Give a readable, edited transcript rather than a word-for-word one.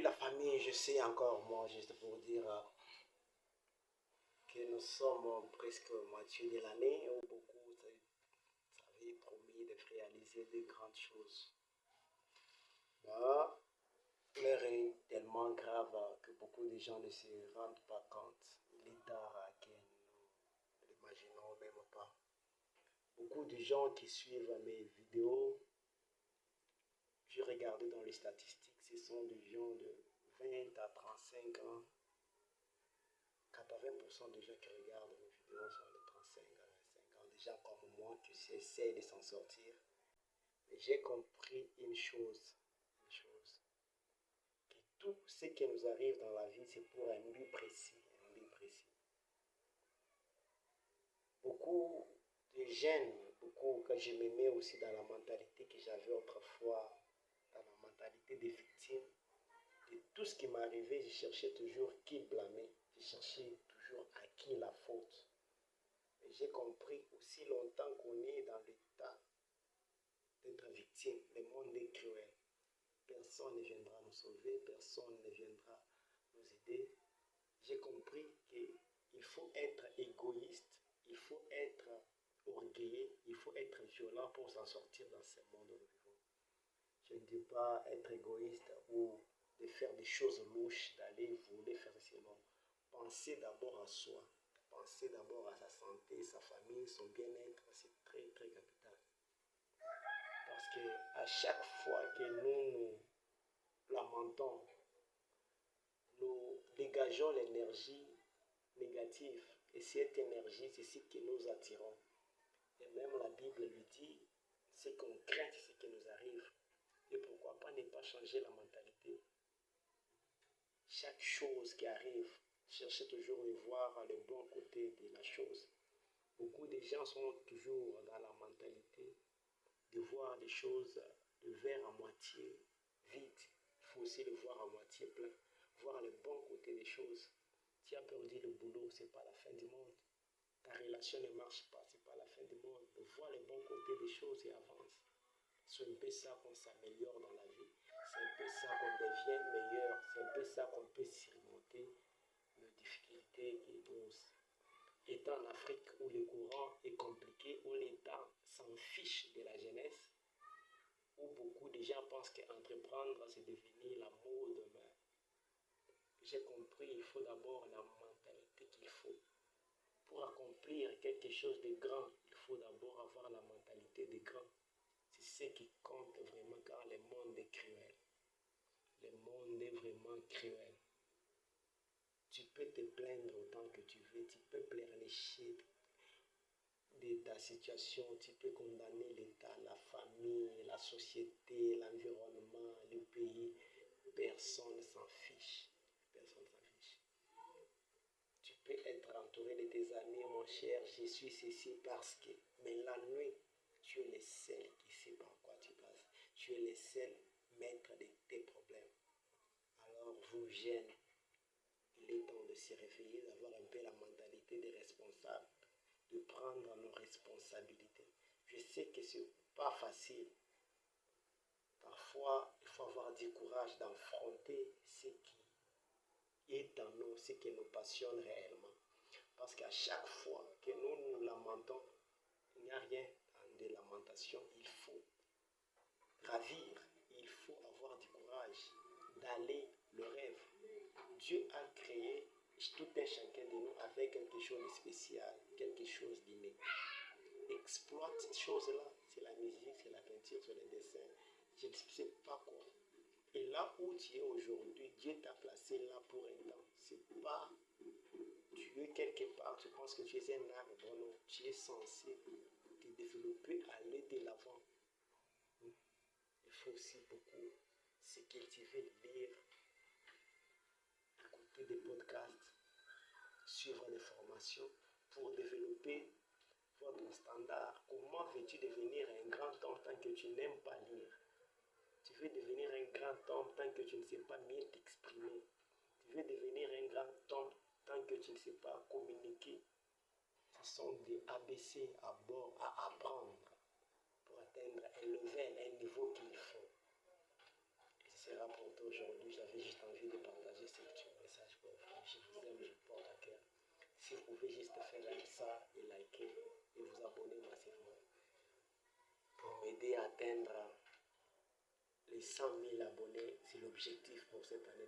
la famille, je sais encore, moi, juste pour dire que nous sommes presque moitié de l'année où beaucoup s'avaient promis de réaliser de grandes choses. Bah, l'heure est tellement grave que beaucoup de gens ne se rendent pas compte. Il est tard que nous l'imaginons même pas. Beaucoup de gens qui suivent mes vidéos, j'ai regardé dans les statistiques, ce sont des gens de 20 à 35 ans. 80% des gens qui regardent mes vidéos sont de 35 à 25 ans, des gens comme moi qui essaient de s'en sortir. Mais j'ai compris une chose, que tout ce qui nous arrive dans la vie, c'est pour un but précis, un but précis. Beaucoup de jeunes, beaucoup que je me mets aussi dans la mentalité que j'avais autrefois, dans la mentalité des victimes, de tout ce qui m'arrivait, je cherchais toujours qui blâmer, je cherchais toujours à qui la faute. Et j'ai compris aussi longtemps qu'on est dans l'état d'être victime, le monde est cruel. Personne ne viendra nous sauver, personne ne viendra nous aider. J'ai compris qu'il faut être égoïste, il faut être orgueilleux, il faut être violent pour s'en sortir dans ce monde où nous vivons. Je ne dis pas être égoïste ou de faire des choses louches, d'aller vouloir faire ceci, non. Pensez d'abord à soi, pensez d'abord à sa santé, sa famille, son bien-être, c'est très très capital. Parce que à chaque fois que nous lamentons, nous dégageons l'énergie négative. Et cette énergie, c'est ce que nous attirons. Et même la Bible lui dit, ce qu'on craint, c'est ce qui nous arrive. Et pourquoi pas ne pas changer la mentalité? Chaque chose qui arrive, cherchez toujours de voir le bon côté de la chose. Beaucoup de gens sont toujours dans la mentalité de voir les choses, le verre à moitié vide. Il faut aussi le voir à moitié plein, voir le bon côté des choses. Tu as perdu le boulot, ce n'est pas la fin du monde. Ta relation ne marche pas, ce n'est pas la fin du monde. Vois le bon côté des choses et avance. C'est un peu ça qu'on s'améliore dans la vie. C'est un peu ça qu'on devient meilleur. C'est un peu ça qu'on peut surmonter nos difficultés qui nous... Étant en Afrique où le courant est compliqué, où l'État s'en fiche de la jeunesse, où beaucoup de gens pensent qu'entreprendre, c'est devenir la mode. Mais j'ai compris, il faut d'abord la mentalité qu'il faut. Pour accomplir quelque chose de grand, il faut d'abord avoir la mentalité de grand. C'est ce qui compte vraiment car le monde est cruel. Le monde est vraiment cruel. Tu peux te plaindre autant que tu veux, tu peux pleurnicher de ta situation, tu peux condamner l'État, la famille, la société, l'environnement, le pays. Personne ne s'en fiche. Personne ne s'en fiche. Tu peux être entouré de tes amis, mon cher, je suis ceci parce que... Mais la nuit, tu es le seul qui sait par quoi tu passes. Tu es le seul maître de tes problèmes. Alors, vous jeunes, il est temps de se réveiller, d'avoir un peu la mentalité des responsables, de prendre nos responsabilités. Je sais que ce n'est pas facile. Parfois, il faut avoir du courage d'affronter ce qui est en nous, ce qui nous passionne réellement. Parce qu'à chaque fois que nous nous lamentons, il n'y a rien de lamentation. Il faut ravir, il faut avoir du courage d'aller le rêve. Dieu a créé tout un chacun de nous avec quelque chose de spécial, quelque chose d'inné. Exploite cette chose-là, c'est la musique, c'est la peinture, c'est le dessin, je ne sais pas quoi. Et là où tu es aujourd'hui, Dieu t'a placé là pour un temps. C'est pas tu es quelque part, tu penses que tu es un arbre, non, tu es censé te développer, aller de l'avant. Il faut aussi beaucoup se cultiver, lire, écouter des podcasts, suivre des formations pour développer votre standard. Comment veux-tu devenir un grand homme tant que tu n'aimes pas lire? Tu veux devenir un grand homme tant que tu ne sais pas mieux t'exprimer. Tu veux devenir un grand homme tant que tu ne sais pas communiquer. Ce sont des ABC à bord à apprendre pour atteindre un level, un niveau qu'il faut. Et ce sera pour toi aujourd'hui. J'avais juste envie ça et liker et vous abonner massivement pour m'aider à atteindre les 100 000 abonnés. C'est l'objectif pour cette année